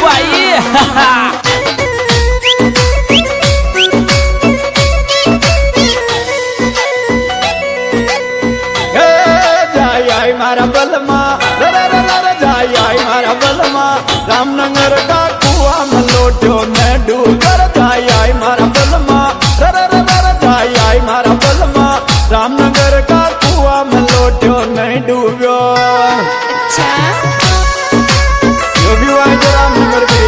भाई। मारा बलमा जाय मारा बलमा रामनगर का कुआ में लोटो मैं डूबर जाय मारा बलमा जाय मारा बलमा रामनगर का कुआ में लोटो नहीं डूबो। अच्छा जो भी हुआ है रामनगर की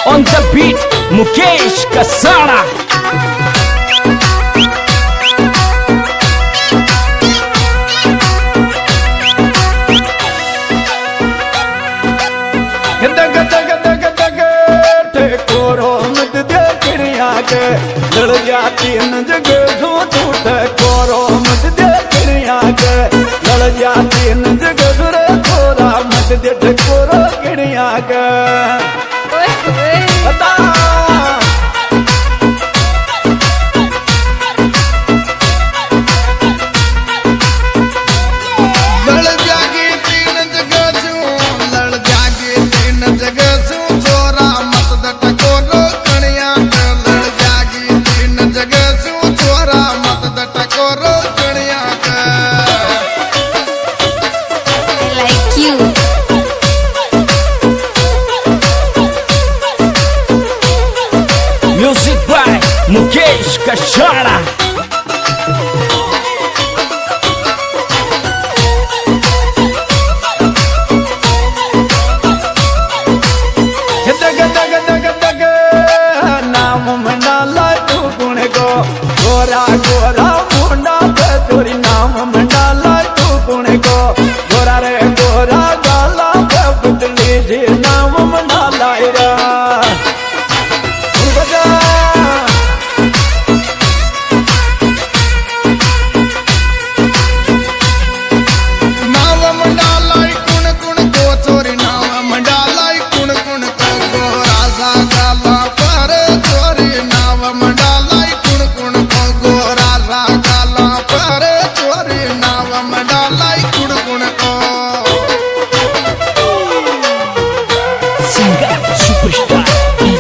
On the beat, Mukesh Kasara. दग दग दग दग ठेकोरो मत दे चिड़िया के लड़ जाती न जगह जो टूट कोरो मत दे चिड़िया के लड़ जाती न जगह रे कोरा मत दे ठेकोरो चिड़िया के बता Music by Mukesh Kasara. दग दग दग दग नाम मंडाला तू गुण गो गोरा गोरा मुंडा पे तोरी नाम मंडाला तू गुण गो गोरा रे गोरा गाला पे बदली जी नाम मंडाला रा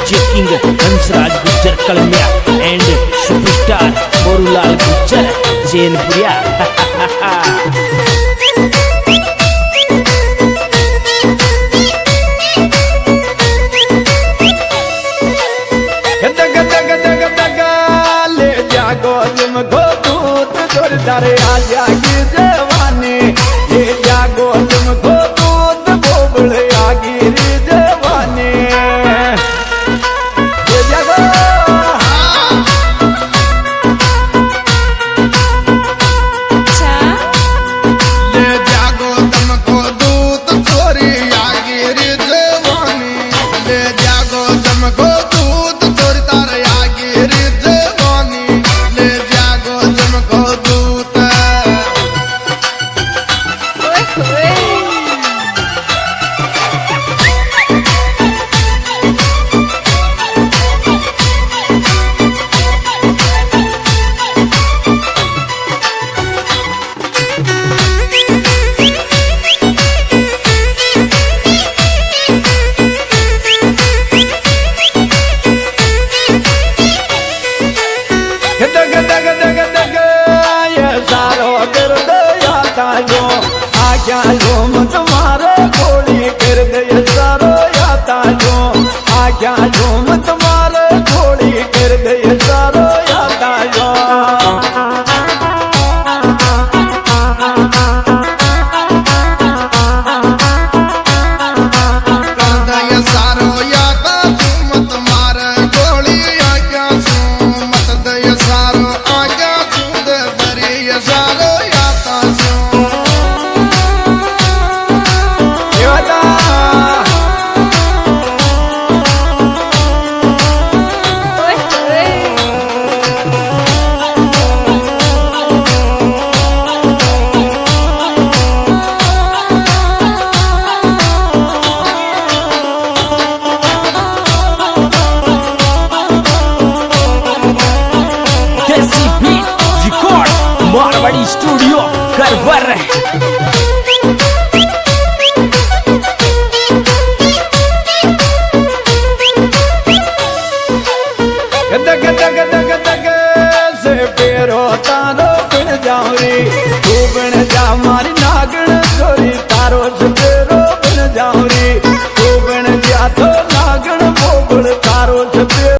हंसराज गुज्जर कलमिया एंड सुपरस्टार बोरूलाल गुज्जर जैनपुरिया। दग दग दग दग ले जागो तुम गो दूत जोरदार आ जागी जवानी ले जागो तुम गो दूत बोबड़ आगी रे जवानी तुम्हारे गोली कर दे सारो याता जो आज्ञा झूम तुम्हारे गोली कर दे सारो याता जो स्टूडियो करवर। दग